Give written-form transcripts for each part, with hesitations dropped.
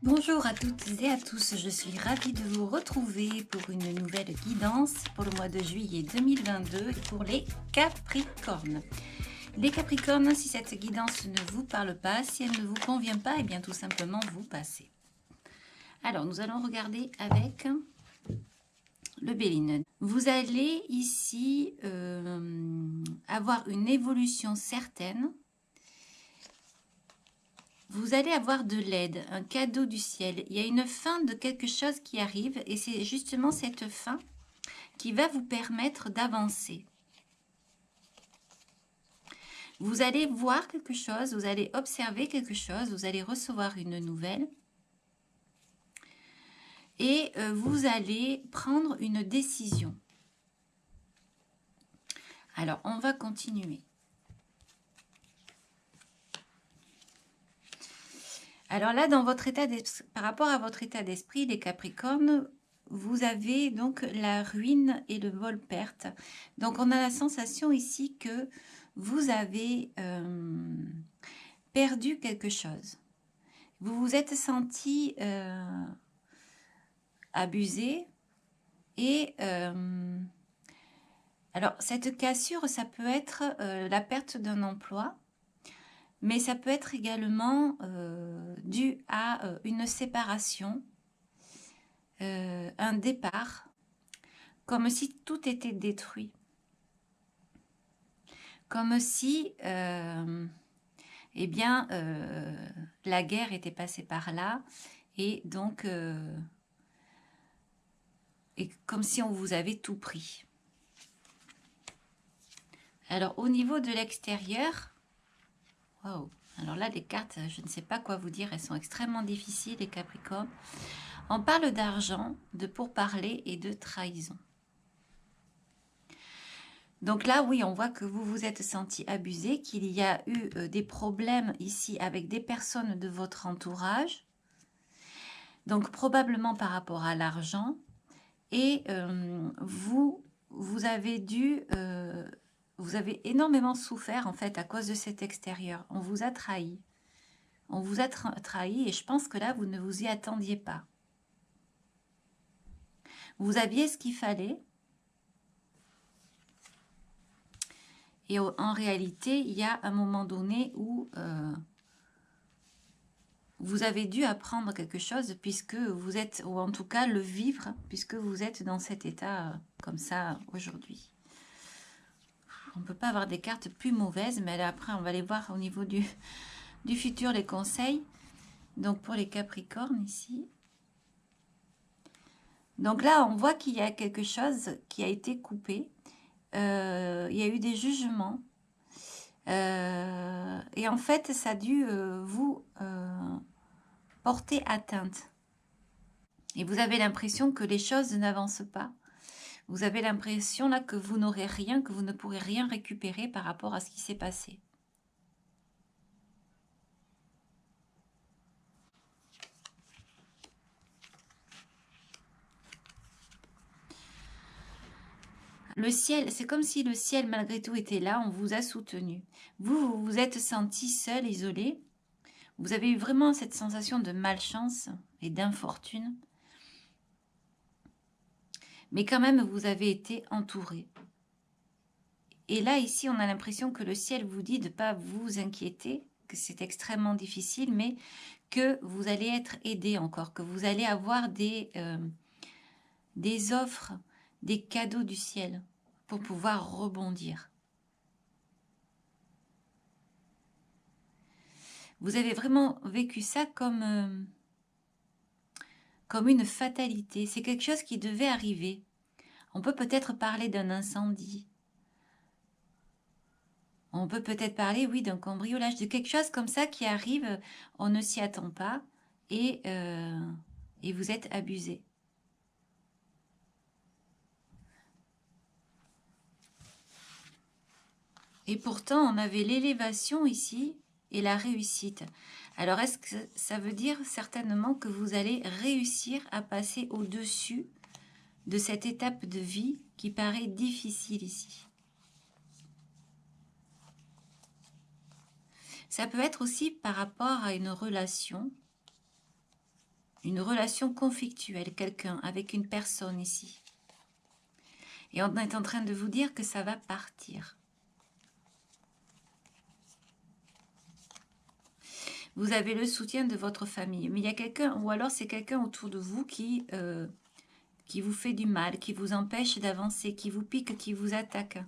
Bonjour à toutes et à tous, je suis ravie de vous retrouver pour une nouvelle guidance pour le mois de juillet 2022 pour les Capricornes. Les Capricornes, si cette guidance ne vous parle pas, si elle ne vous convient pas, et bien tout simplement vous passez. Alors nous allons regarder avec le Béline. Vous allez ici avoir une évolution certaine. Vous allez avoir de l'aide, un cadeau du ciel. Il y a une fin de quelque chose qui arrive et c'est justement cette fin qui va vous permettre d'avancer. Vous allez voir quelque chose, vous allez observer quelque chose, vous allez recevoir une nouvelle et vous allez prendre une décision. Alors, on va continuer. Alors là, dans votre état par rapport à votre état d'esprit, les Capricornes, vous avez donc la ruine et le vol-perte. Donc, on a la sensation ici que vous avez perdu quelque chose. Vous vous êtes senti abusé et alors, cette cassure, ça peut être la perte d'un emploi, mais ça peut être également dû à une séparation, un départ, comme si tout était détruit. Comme si, eh bien, la guerre était passée par là, et donc, et comme si on vous avait tout pris. Alors, au niveau de l'extérieur, wow. Alors là, les cartes, je ne sais pas quoi vous dire, elles sont extrêmement difficiles, les Capricornes. On parle d'argent, de pourparlers et de trahison. Donc là, oui, on voit que vous vous êtes senti abusé, qu'il y a eu des problèmes ici avec des personnes de votre entourage. Donc probablement par rapport à l'argent. Et vous avez dû... vous avez énormément souffert en fait à cause de cet extérieur. On vous a trahi. On vous a trahi et je pense que là, vous ne vous y attendiez pas. Vous aviez ce qu'il fallait. Et en réalité, il y a un moment donné où vous avez dû apprendre quelque chose puisque vous êtes, ou en tout cas le vivre, puisque vous êtes dans cet état comme ça aujourd'hui. On ne peut pas avoir des cartes plus mauvaises, mais là, après, on va les voir au niveau du futur, les conseils. Donc, pour les Capricornes, ici. Donc là, on voit qu'il y a quelque chose qui a été coupé. Il y a eu des jugements. Et en fait, ça a dû vous porter atteinte. Et vous avez l'impression que les choses n'avancent pas. Vous avez l'impression là que vous n'aurez rien, que vous ne pourrez rien récupérer par rapport à ce qui s'est passé. Le ciel, c'est comme si le ciel malgré tout était là, on vous a soutenu. Vous vous êtes senti seul, isolé. Vous avez eu vraiment cette sensation de malchance et d'infortune. Mais quand même, vous avez été entouré. Et là, ici, on a l'impression que le ciel vous dit de ne pas vous inquiéter, que c'est extrêmement difficile, mais que vous allez être aidé encore, que vous allez avoir des offres, des cadeaux du ciel pour pouvoir rebondir. Vous avez vraiment vécu ça comme une fatalité. C'est quelque chose qui devait arriver. On peut peut-être parler d'un incendie. On peut peut-être parler, oui, d'un cambriolage, de quelque chose comme ça qui arrive, on ne s'y attend pas et vous êtes abusé. Et pourtant, on avait l'élévation ici et la réussite. Alors, est-ce que ça veut dire certainement que vous allez réussir à passer au-dessus de cette étape de vie qui paraît difficile ici? Ça peut être aussi par rapport à une relation. une relation conflictuelle, quelqu'un avec une personne ici. Et on est en train de vous dire que ça va partir. Vous avez le soutien de votre famille. Mais il y a quelqu'un, ou alors c'est quelqu'un autour de vous qui vous fait du mal, qui vous empêche d'avancer, qui vous pique, qui vous attaque.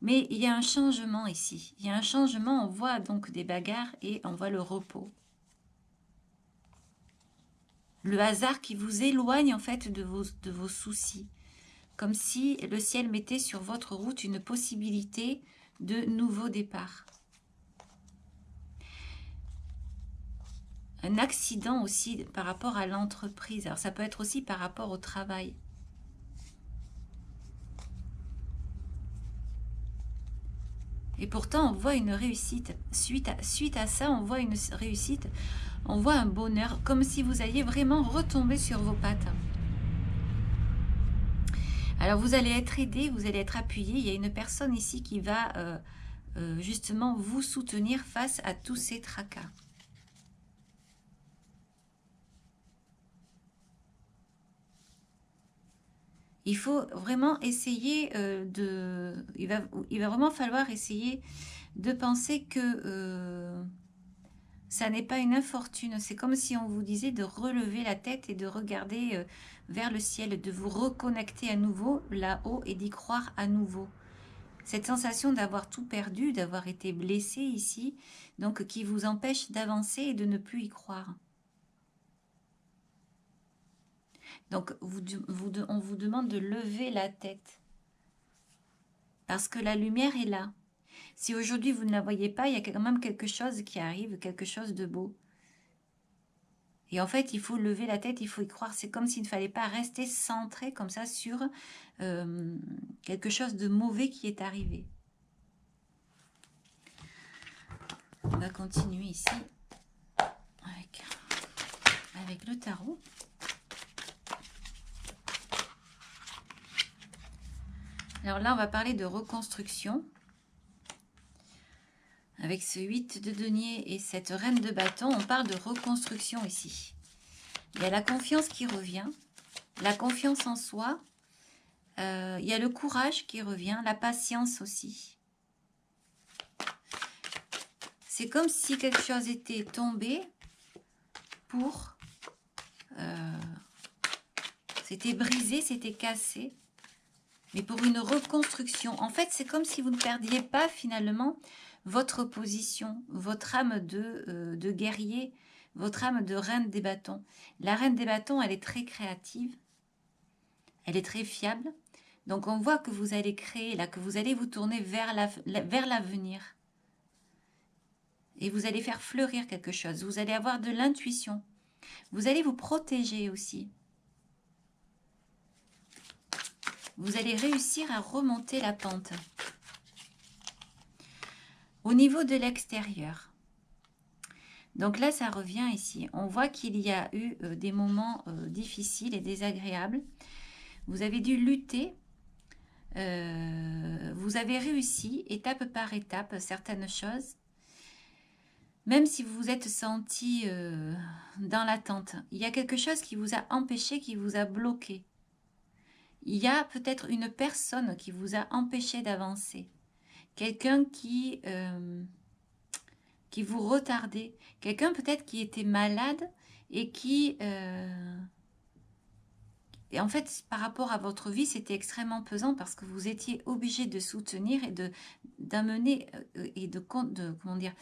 Mais il y a un changement ici. Il y a un changement, on voit donc des bagarres et on voit le repos. Le hasard qui vous éloigne en fait de vos soucis. Comme si le ciel mettait sur votre route une possibilité de nouveau départ. Un accident aussi par rapport à l'entreprise. Alors ça peut être aussi par rapport au travail. Et pourtant, on voit une réussite. Suite à ça, on voit une réussite. On voit un bonheur, comme si vous alliez vraiment retomber sur vos pattes. Alors, vous allez être aidé, vous allez être appuyé. Il y a une personne ici qui va justement vous soutenir face à tous ces tracas. Il faut vraiment essayer il va vraiment falloir essayer de penser que ça n'est pas une infortune. C'est comme si on vous disait de relever la tête et de regarder vers le ciel, de vous reconnecter à nouveau là-haut et d'y croire à nouveau. Cette sensation d'avoir tout perdu, d'avoir été blessé ici, donc qui vous empêche d'avancer et de ne plus y croire. Donc, on vous demande de lever la tête. Parce que la lumière est là. Si aujourd'hui vous ne la voyez pas, il y a quand même quelque chose qui arrive, quelque chose de beau. Et en fait, il faut lever la tête, il faut y croire. C'est comme s'il ne fallait pas rester centré comme ça sur quelque chose de mauvais qui est arrivé. On va continuer ici avec le tarot. Alors là, on va parler de reconstruction. Avec ce 8 de denier et cette reine de bâton, on parle de reconstruction ici. Il y a la confiance qui revient, la confiance en soi, il y a le courage qui revient, la patience aussi. C'est comme si quelque chose était tombé pour... c'était brisé, c'était cassé. Mais pour une reconstruction, en fait, c'est comme si vous ne perdiez pas finalement votre position, votre âme de guerrier, votre âme de reine des bâtons. La reine des bâtons, elle est très créative, elle est très fiable. Donc on voit que vous allez créer, là, que vous allez vous tourner vers l'avenir. Et vous allez faire fleurir quelque chose, vous allez avoir de l'intuition. Vous allez vous protéger aussi. Vous allez réussir à remonter la pente. Au niveau de l'extérieur, donc là, ça revient ici. On voit qu'il y a eu des moments difficiles et désagréables. Vous avez dû lutter. Vous avez réussi, étape par étape, certaines choses. Même si vous vous êtes senti dans l'attente, il y a quelque chose qui vous a empêché, qui vous a bloqué. Il y a peut-être une personne qui vous a empêché d'avancer. Quelqu'un qui vous retardait. Quelqu'un peut-être qui était malade et qui... et en fait, par rapport à votre vie, c'était extrêmement pesant parce que vous étiez obligé de soutenir et d'amener et comment dire,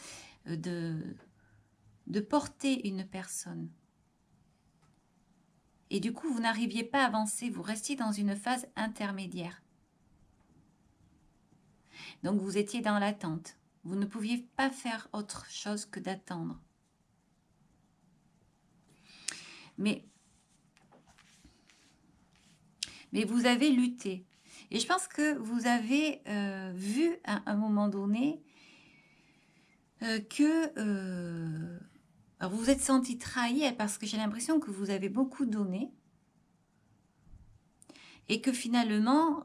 de porter une personne. Et du coup, vous n'arriviez pas à avancer, vous restiez dans une phase intermédiaire. Donc, vous étiez dans l'attente. Vous ne pouviez pas faire autre chose que d'attendre. Mais vous avez lutté. Et je pense que vous avez vu à un moment donné que... alors vous vous êtes senti trahi parce que j'ai l'impression que vous avez beaucoup donné. Et que finalement,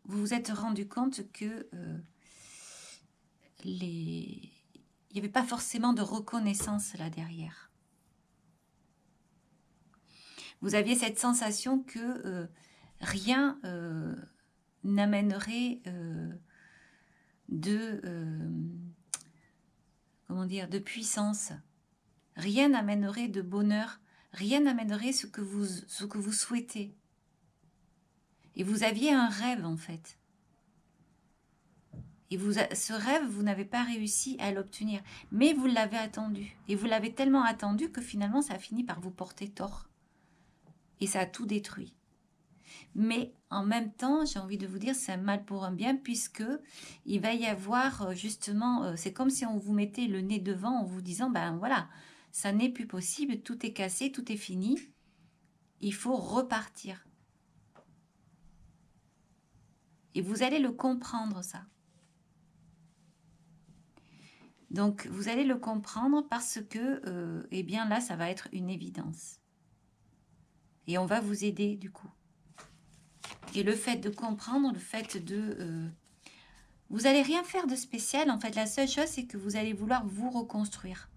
vous vous êtes rendu compte que il n'y avait pas forcément de reconnaissance là derrière. Vous aviez cette sensation que rien n'amènerait comment dire, de puissance. Rien n'amènerait de bonheur. Rien n'amènerait ce que vous souhaitez. Et vous aviez un rêve en fait. Et ce rêve, vous n'avez pas réussi à l'obtenir. Mais vous l'avez attendu. Et vous l'avez tellement attendu que finalement, ça a fini par vous porter tort. Et ça a tout détruit. Mais en même temps, j'ai envie de vous dire, c'est un mal pour un bien, puisque il va y avoir justement, c'est comme si on vous mettait le nez devant en vous disant, ben voilà, ça n'est plus possible, tout est cassé, tout est fini, il faut repartir. Et vous allez le comprendre, ça. Donc, vous allez le comprendre parce que, eh bien là, ça va être une évidence. Et on va vous aider, du coup. Et le fait de comprendre, le fait de... vous n'allez rien faire de spécial. En fait, la seule chose, c'est que vous allez vouloir vous reconstruire.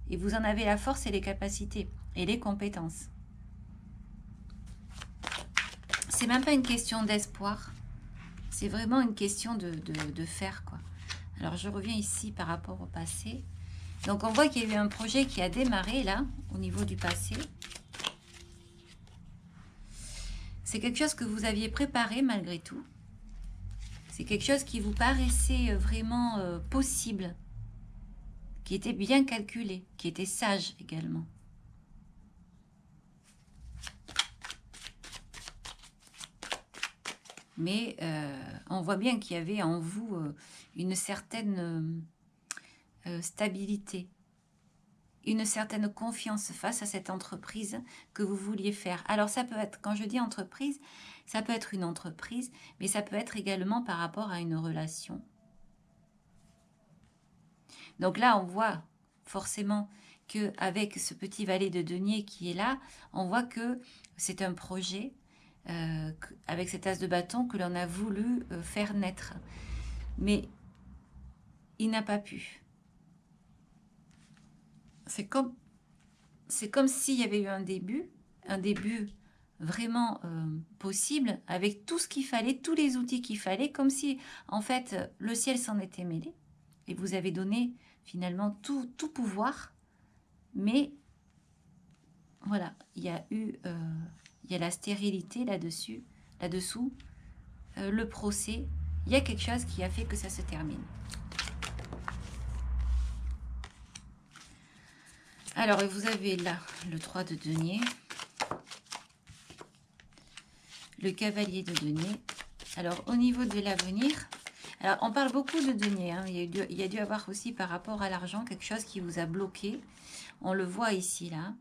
Et vous en avez la force et les capacités et les compétences. C'est même pas une question d'espoir. C'est vraiment une question de faire, quoi. Alors, je reviens ici par rapport au passé. Donc, on voit qu'il y a eu un projet qui a démarré, là, au niveau du passé. C'est quelque chose que vous aviez préparé malgré tout. C'est quelque chose qui vous paraissait vraiment possible, qui était bien calculé, qui était sage également. Mais on voit bien qu'il y avait en vous une certaine stabilité, une certaine confiance face à cette entreprise que vous vouliez faire. Alors ça peut être, quand je dis entreprise, ça peut être une entreprise, mais ça peut être également par rapport à une relation. Donc là, on voit forcément qu'avec ce petit valet de denier qui est là, on voit que c'est un projet avec cet as de bâton que l'on a voulu faire naître. Mais il n'a pas pu. C'est comme s'il y avait eu un début vraiment possible, avec tout ce qu'il fallait, tous les outils qu'il fallait, comme si, en fait, le ciel s'en était mêlé, et vous avez donné, finalement, tout pouvoir, mais, voilà, il y a la stérilité là-dessous, le procès, il y a quelque chose qui a fait que ça se termine. Alors, vous avez là le 3 de denier, le cavalier de denier. Alors, au niveau de l'avenir, alors on parle beaucoup de denier, hein. Il y a dû avoir aussi par rapport à l'argent quelque chose qui vous a bloqué. On le voit ici, là.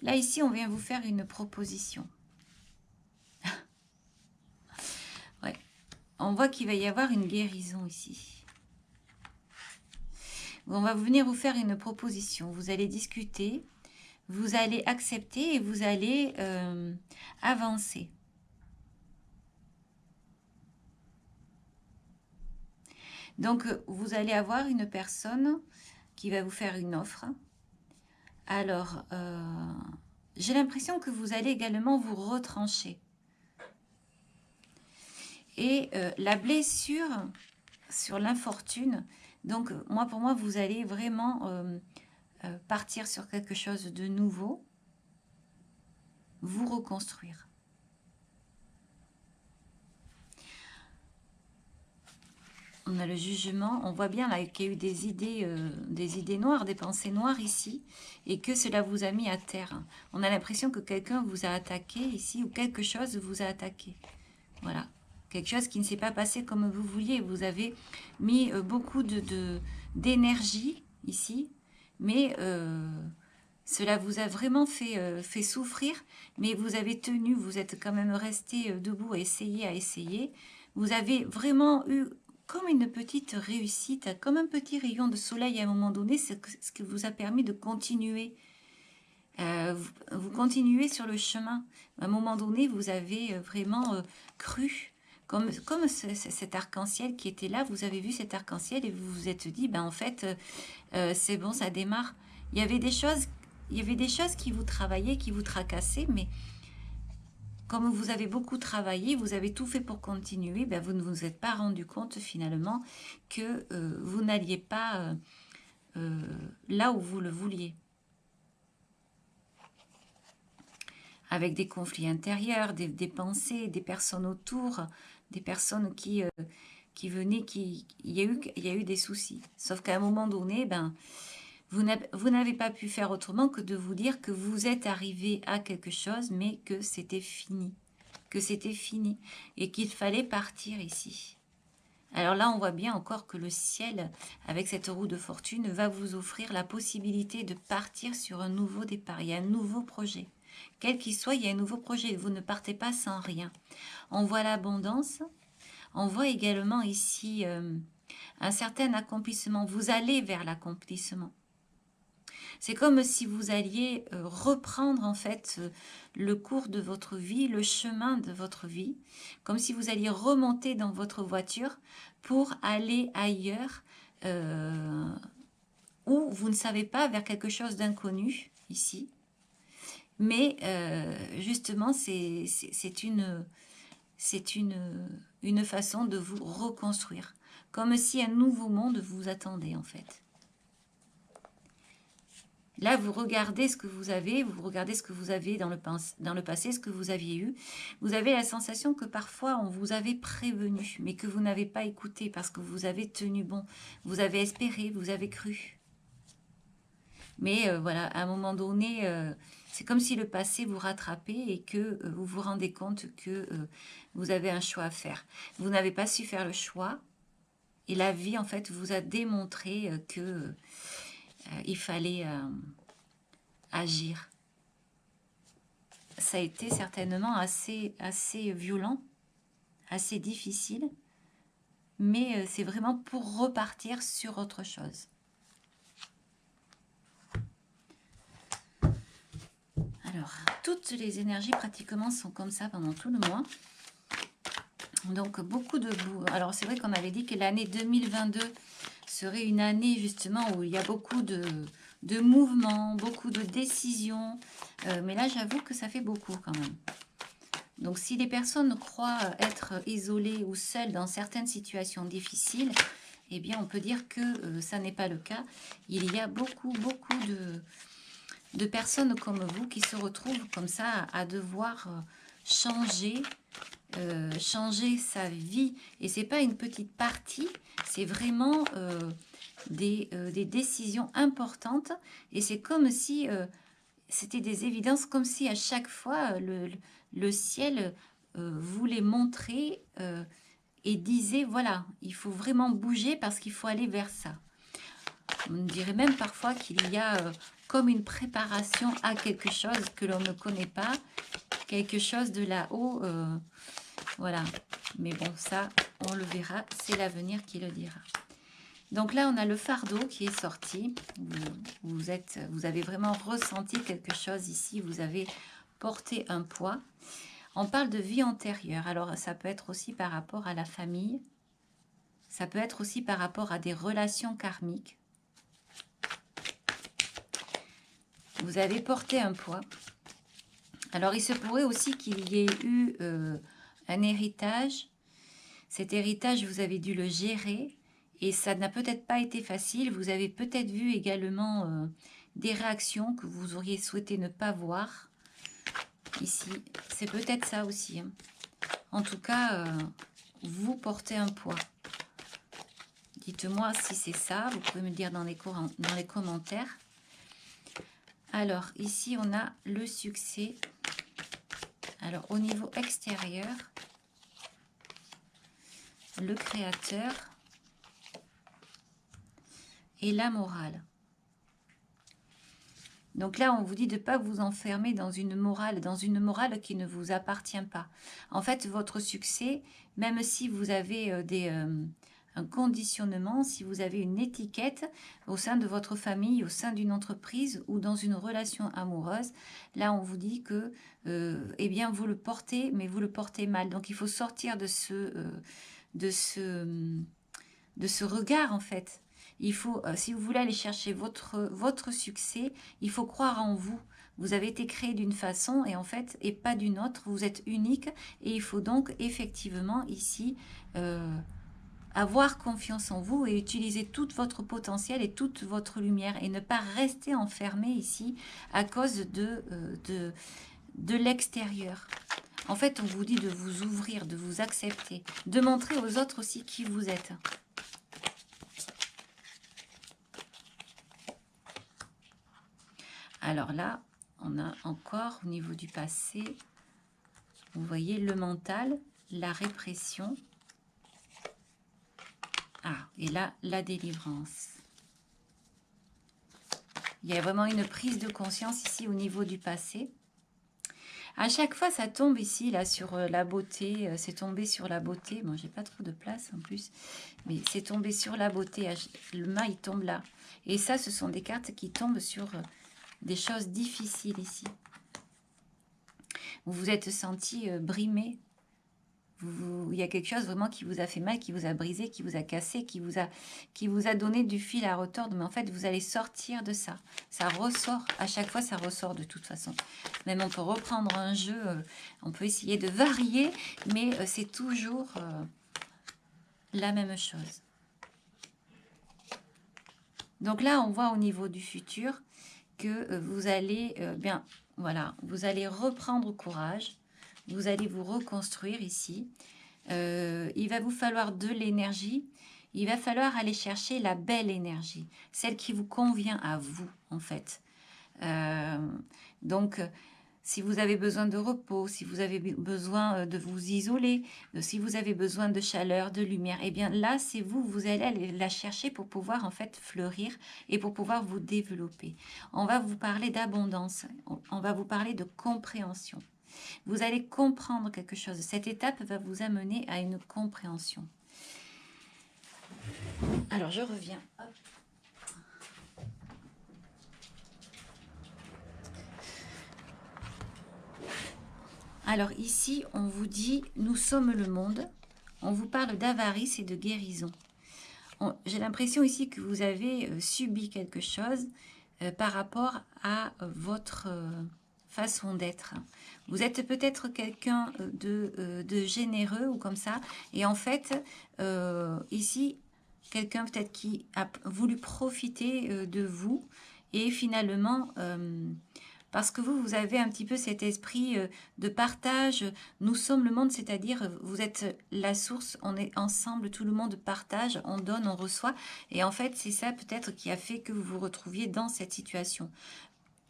Là, ici, on vient vous faire une proposition. Ouais. On voit qu'il va y avoir une guérison ici. On va venir vous faire une proposition. Vous allez discuter, vous allez accepter et vous allez avancer. Donc, vous allez avoir une personne qui va vous faire une offre. Alors, j'ai l'impression que vous allez également vous retrancher. Et la blessure sur l'infortune, donc pour moi, vous allez vraiment partir sur quelque chose de nouveau, vous reconstruire. On a le jugement, on voit bien là qu'il y a eu des idées noires, des pensées noires ici, et que cela vous a mis à terre. On a l'impression que quelqu'un vous a attaqué ici, ou quelque chose vous a attaqué. Voilà. Quelque chose qui ne s'est pas passé comme vous vouliez. Vous avez mis beaucoup d'énergie ici, mais cela vous a vraiment fait souffrir, mais vous avez tenu, vous êtes quand même resté debout à essayer. Vous avez vraiment eu comme une petite réussite, comme un petit rayon de soleil à un moment donné, ce qui vous a permis de continuer. Vous continuez sur le chemin. À un moment donné, vous avez vraiment cru. Comme cet arc-en-ciel qui était là, vous avez vu cet arc-en-ciel et vous vous êtes dit, ben en fait, c'est bon, ça démarre. Il y avait des choses il y avait des choses qui vous travaillaient, qui vous tracassaient, mais comme vous avez beaucoup travaillé, vous avez tout fait pour continuer, ben vous ne vous êtes pas rendu compte finalement que vous n'alliez pas là où vous le vouliez. Avec des conflits intérieurs, des pensées, des personnes autour, des personnes qui venaient, il y a eu des soucis. Sauf qu'à un moment donné, ben, vous n'avez pas pu faire autrement que de vous dire que vous êtes arrivé à quelque chose, mais que c'était fini. Que c'était fini. Et qu'il fallait partir ici. Alors là, on voit bien encore que le ciel, avec cette roue de fortune, va vous offrir la possibilité de partir sur un nouveau départ. Il y a un nouveau projet. Quel qu'il soit, il y a un nouveau projet. Vous ne partez pas sans rien. On voit l'abondance. On voit également ici un certain accomplissement. Vous allez vers l'accomplissement. C'est comme si vous alliez reprendre en fait le cours de votre vie, le chemin de votre vie, comme si vous alliez remonter dans votre voiture pour aller ailleurs où vous ne savez pas, vers quelque chose d'inconnu ici. Mais justement, c'est une façon de vous reconstruire, comme si un nouveau monde vous attendait en fait. Là, vous regardez ce que vous avez, vous regardez ce que vous avez dans le passé, ce que vous aviez eu. Vous avez la sensation que parfois, on vous avait prévenu, mais que vous n'avez pas écouté parce que vous avez tenu bon. Vous avez espéré, vous avez cru. Mais voilà, à un moment donné, c'est comme si le passé vous rattrapait et que vous vous rendez compte que vous avez un choix à faire. Vous n'avez pas su faire le choix et la vie, en fait, vous a démontré que il fallait agir. Ça a été certainement assez violent, assez difficile, mais c'est vraiment pour repartir sur autre chose. Alors, toutes les énergies pratiquement sont comme ça pendant tout le mois. Donc, beaucoup de... Alors, c'est vrai qu'on avait dit que l'année 2022 serait une année justement où il y a beaucoup de mouvements, beaucoup de décisions. Mais là, j'avoue que ça fait beaucoup quand même. Donc, si les personnes croient être isolées ou seules dans certaines situations difficiles, eh bien, on peut dire que ça n'est pas le cas. Il y a beaucoup de personnes comme vous qui se retrouvent comme ça à devoir changer sa vie. Et c'est pas une petite partie, c'est vraiment des décisions importantes. Et c'est comme si c'était des évidences, comme si à chaque fois le ciel vous les montrait et disait, voilà, il faut vraiment bouger parce qu'il faut aller vers ça. On dirait même parfois qu'il y a comme une préparation à quelque chose que l'on ne connaît pas, quelque chose de là-haut, voilà. Mais bon, ça, on le verra, c'est l'avenir qui le dira. Donc là, on a le fardeau qui est sorti. Vous avez vraiment ressenti quelque chose ici, vous avez porté un poids. On parle de vie antérieure, alors ça peut être aussi par rapport à la famille, ça peut être aussi par rapport à des relations karmiques. Vous avez porté un poids. Alors, il se pourrait aussi qu'il y ait eu un héritage. Cet héritage, vous avez dû le gérer et ça n'a peut-être pas été facile. Vous avez peut-être vu également des réactions que vous auriez souhaité ne pas voir. Ici, c'est peut-être ça aussi. Hein. En tout cas, vous portez un poids. Dites-moi si c'est ça. Vous pouvez me le dire dans les commentaires. Alors, ici, on a le succès. Alors, au niveau extérieur, le créateur et la morale. Donc là, on vous dit de ne pas vous enfermer dans une morale qui ne vous appartient pas. En fait, votre succès, même si vous avez un conditionnement, si vous avez une étiquette au sein de votre famille, au sein d'une entreprise ou dans une relation amoureuse, là, on vous dit que eh bien, vous le portez, mais vous le portez mal. Donc, il faut sortir de ce regard, en fait. Il faut, si vous voulez aller chercher votre succès, il faut croire en vous. Vous avez été créé d'une façon et en fait, et pas d'une autre. Vous êtes unique et il faut donc effectivement ici avoir confiance en vous et utiliser tout votre potentiel et toute votre lumière et ne pas rester enfermé ici à cause de l'extérieur. En fait, on vous dit de vous ouvrir, de vous accepter, de montrer aux autres aussi qui vous êtes. Alors là, on a encore au niveau du passé, vous voyez le mental, la répression. Ah, et là, la délivrance. Il y a vraiment une prise de conscience ici au niveau du passé. À chaque fois, ça tombe ici, là, sur la beauté. C'est tombé sur la beauté. Bon, j'ai pas trop de place en plus. Mais c'est tombé sur la beauté. Le mât, il tombe là. Et ça, ce sont des cartes qui tombent sur des choses difficiles ici. Vous vous êtes senti brimé. Il y a quelque chose vraiment qui vous a fait mal, qui vous a brisé, qui vous a cassé, qui vous a donné du fil à retordre. Mais en fait, vous allez sortir de ça. Ça ressort. À chaque fois, ça ressort de toute façon. Même on peut reprendre un jeu. On peut essayer de varier. Mais c'est toujours la même chose. Donc là, on voit au niveau du futur que vous allez bien, voilà, vous allez reprendre courage, vous allez vous reconstruire ici. Il va vous falloir de l'énergie, il va falloir aller chercher la belle énergie, celle qui vous convient à vous en fait. Donc, si vous avez besoin de repos, si vous avez besoin de vous isoler, si vous avez besoin de chaleur, de lumière, eh bien là, c'est vous, vous allez aller la chercher pour pouvoir en fait fleurir et pour pouvoir vous développer. On va vous parler d'abondance, on va vous parler de compréhension. Vous allez comprendre quelque chose. Cette étape va vous amener à une compréhension. Alors, je reviens. Hop. Alors ici, on vous dit, nous sommes le monde. On vous parle d'avarice et de guérison. J'ai l'impression ici que vous avez subi quelque chose par rapport à votre façon d'être. Vous êtes peut-être quelqu'un de généreux ou comme ça. Et en fait, ici, quelqu'un peut-être qui a voulu profiter de vous et finalement... parce que vous avez un petit peu cet esprit de partage. Nous sommes le monde, c'est-à-dire vous êtes la source, on est ensemble, tout le monde partage, on donne, on reçoit. Et en fait, c'est ça peut-être qui a fait que vous vous retrouviez dans cette situation.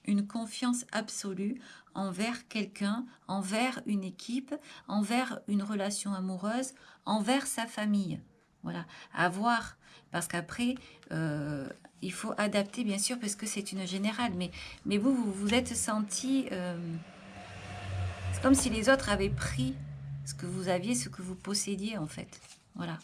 Une confiance absolue envers quelqu'un, envers une équipe, envers une relation amoureuse, envers sa famille. Voilà, à voir. Parce qu'après... il faut adapter, bien sûr, parce que c'est une générale. Mais vous vous êtes senti... c'est comme si les autres avaient pris ce que vous aviez, ce que vous possédiez, en fait. Voilà.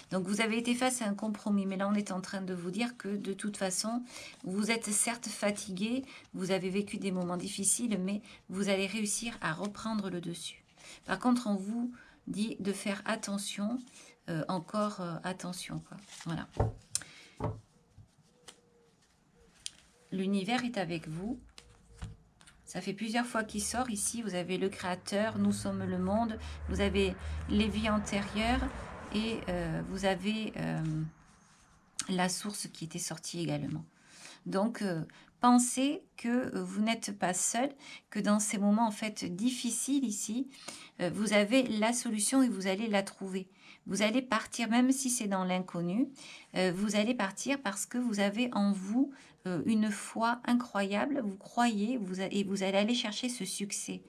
Donc, vous avez été face à un compromis. Mais là, on est en train de vous dire que, de toute façon, vous êtes certes fatigué, vous avez vécu des moments difficiles, mais vous allez réussir à reprendre le dessus. Par contre, on vous dit de faire attention, encore attention, quoi. Voilà. L'univers est avec vous. Ça fait plusieurs fois qu'il sort ici. Vous avez le Créateur, nous sommes le monde. Vous avez les vies antérieures et vous avez la source qui était sortie également. Donc, pensez que vous n'êtes pas seul, que dans ces moments en fait difficiles ici, vous avez la solution et vous allez la trouver. Vous allez partir, même si c'est dans l'inconnu, vous allez partir parce que vous avez en vous une foi incroyable, vous croyez et vous allez aller chercher ce succès.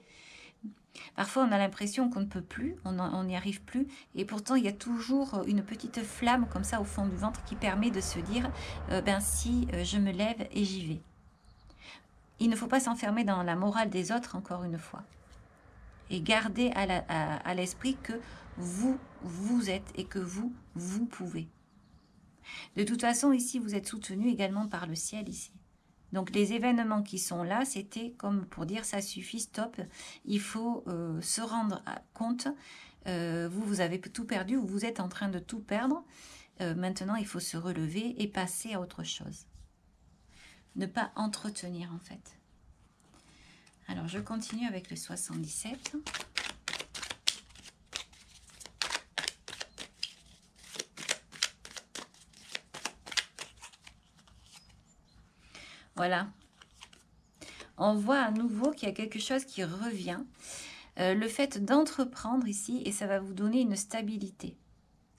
Parfois, on a l'impression qu'on ne peut plus, on n'y arrive plus, et pourtant, il y a toujours une petite flamme comme ça au fond du ventre qui permet de se dire ben si je me lève et j'y vais. Il ne faut pas s'enfermer dans la morale des autres, encore une fois. Et garder à l'esprit que vous êtes et que vous pouvez. De toute façon, ici, vous êtes soutenu également par le ciel, ici. Donc, les événements qui sont là, c'était comme pour dire, ça suffit, stop. Il faut se rendre compte. Vous avez tout perdu, ou vous êtes en train de tout perdre. maintenant il faut se relever et passer à autre chose. Ne pas entretenir en fait. Alors je continue avec le 77. Voilà. On voit à nouveau qu'il y a quelque chose qui revient. Le fait d'entreprendre ici, et ça va vous donner une stabilité.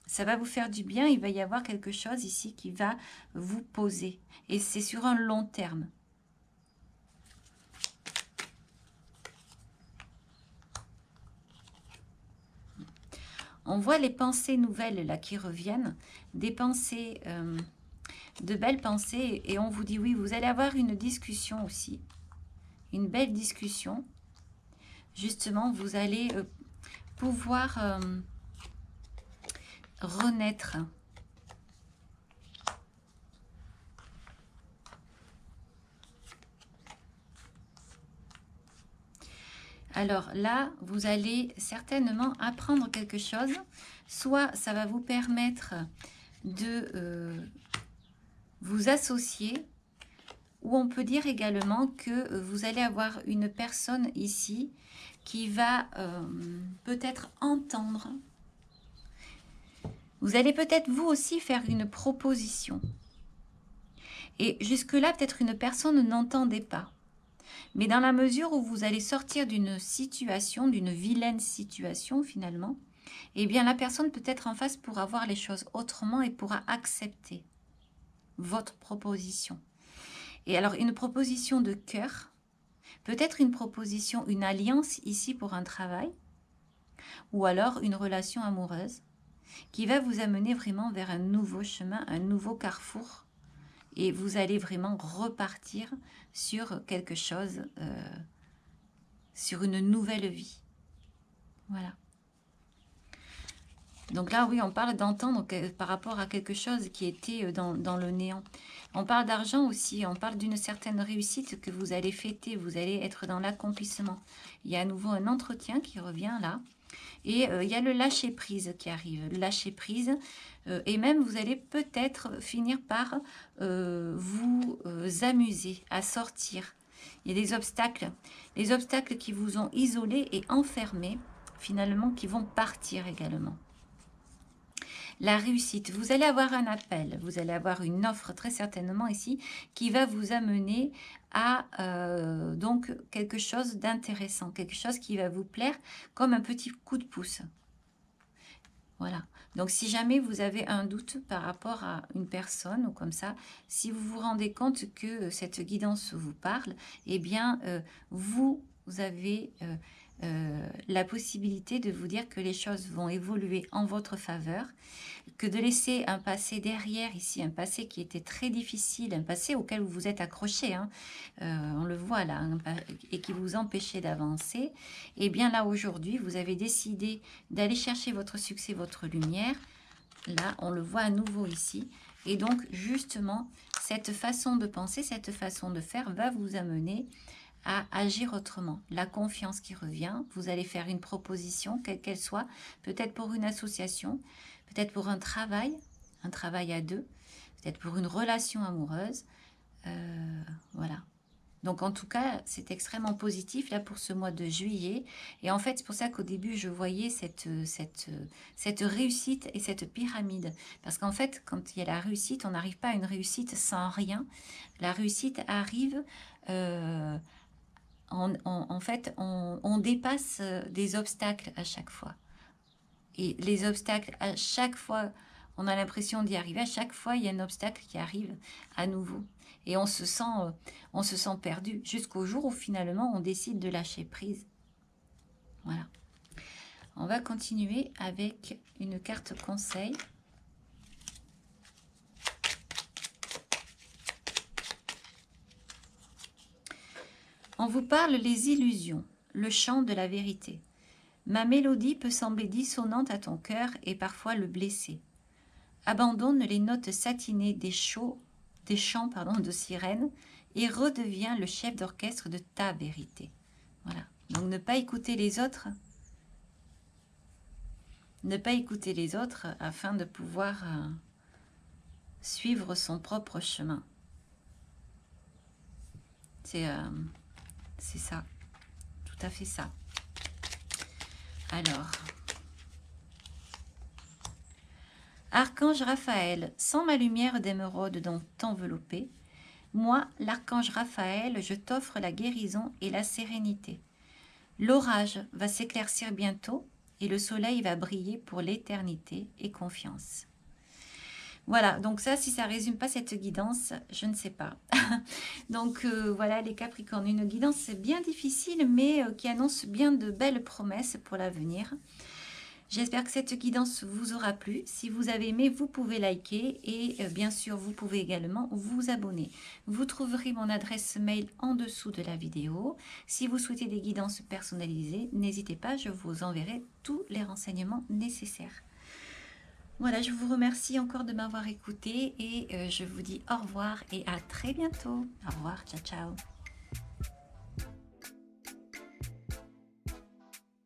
Ça va vous faire du bien, il va y avoir quelque chose ici qui va vous poser. Et c'est sur un long terme. On voit les pensées nouvelles là qui reviennent, des pensées, de belles pensées, et on vous dit oui, vous allez avoir une discussion aussi, une belle discussion. Justement, vous allez pouvoir renaître. Alors là, vous allez certainement apprendre quelque chose. Soit ça va vous permettre de vous associer, ou on peut dire également que vous allez avoir une personne ici qui va peut-être entendre. Vous allez peut-être vous aussi faire une proposition. Et jusque-là, peut-être une personne n'entendait pas. Mais dans la mesure où vous allez sortir d'une situation, d'une vilaine situation finalement, eh bien la personne peut-être en face pourra voir les choses autrement et pourra accepter votre proposition. Et alors une proposition de cœur, peut-être une proposition, une alliance ici pour un travail, ou alors une relation amoureuse qui va vous amener vraiment vers un nouveau chemin, un nouveau carrefour. Et vous allez vraiment repartir sur quelque chose, sur une nouvelle vie. Voilà. Donc là, oui, on parle d'entendre par rapport à quelque chose qui était dans le néant. On parle d'argent aussi, on parle d'une certaine réussite que vous allez fêter, vous allez être dans l'accomplissement. Il y a à nouveau un entretien qui revient là. Et il y a le lâcher-prise qui arrive. Le lâcher-prise, et même vous allez peut-être finir par vous amuser à sortir. Il y a des obstacles. Les obstacles qui vous ont isolé et enfermé, finalement, qui vont partir également. La réussite, vous allez avoir un appel, vous allez avoir une offre très certainement ici qui va vous amener à donc quelque chose d'intéressant, quelque chose qui va vous plaire comme un petit coup de pouce. Voilà. Donc si jamais vous avez un doute par rapport à une personne ou comme ça, si vous vous rendez compte que cette guidance vous parle, eh bien vous avez la possibilité de vous dire que les choses vont évoluer en votre faveur, que de laisser un passé derrière ici, un passé qui était très difficile, un passé auquel vous vous êtes accroché, hein, on le voit là, hein, et qui vous empêchait d'avancer, et bien là aujourd'hui vous avez décidé d'aller chercher votre succès, votre lumière. Là on le voit à nouveau ici, et donc justement cette façon de penser, cette façon de faire va vous amener à agir autrement. La confiance qui revient, vous allez faire une proposition, quelle qu'elle soit, peut-être pour une association, peut-être pour un travail à deux, peut-être pour une relation amoureuse. Voilà. Donc en tout cas, c'est extrêmement positif là pour ce mois de juillet. Et en fait, c'est pour ça qu'au début, je voyais cette réussite et cette pyramide. Parce qu'en fait, quand il y a la réussite, on n'arrive pas à une réussite sans rien. La réussite arrive... en fait, on dépasse des obstacles à chaque fois. Et les obstacles, à chaque fois, on a l'impression d'y arriver. À chaque fois, il y a un obstacle qui arrive à nouveau. Et on se sent perdu jusqu'au jour où finalement, on décide de lâcher prise. Voilà. On va continuer avec une carte conseil. On vous parle les illusions, le chant de la vérité. Ma mélodie peut sembler dissonante à ton cœur et parfois le blesser. Abandonne les notes satinées des chants de sirène et redeviens le chef d'orchestre de ta vérité. Voilà. Donc ne pas écouter les autres. Ne pas écouter les autres afin de pouvoir suivre son propre chemin. C'est ça, tout à fait ça. Alors, Archange Raphaël, sans ma lumière d'émeraude dont t'envelopper, moi, l'archange Raphaël, je t'offre la guérison et la sérénité. L'orage va s'éclaircir bientôt et le soleil va briller pour l'éternité et confiance. Voilà, donc ça, si ça résume pas cette guidance, je ne sais pas. Donc voilà les Capricornes, une guidance bien difficile, mais qui annonce bien de belles promesses pour l'avenir. J'espère que cette guidance vous aura plu. Si vous avez aimé, vous pouvez liker et bien sûr, vous pouvez également vous abonner. Vous trouverez mon adresse mail en dessous de la vidéo. Si vous souhaitez des guidances personnalisées, n'hésitez pas, je vous enverrai tous les renseignements nécessaires. Voilà, je vous remercie encore de m'avoir écouté et je vous dis au revoir et à très bientôt. Au revoir, ciao, ciao.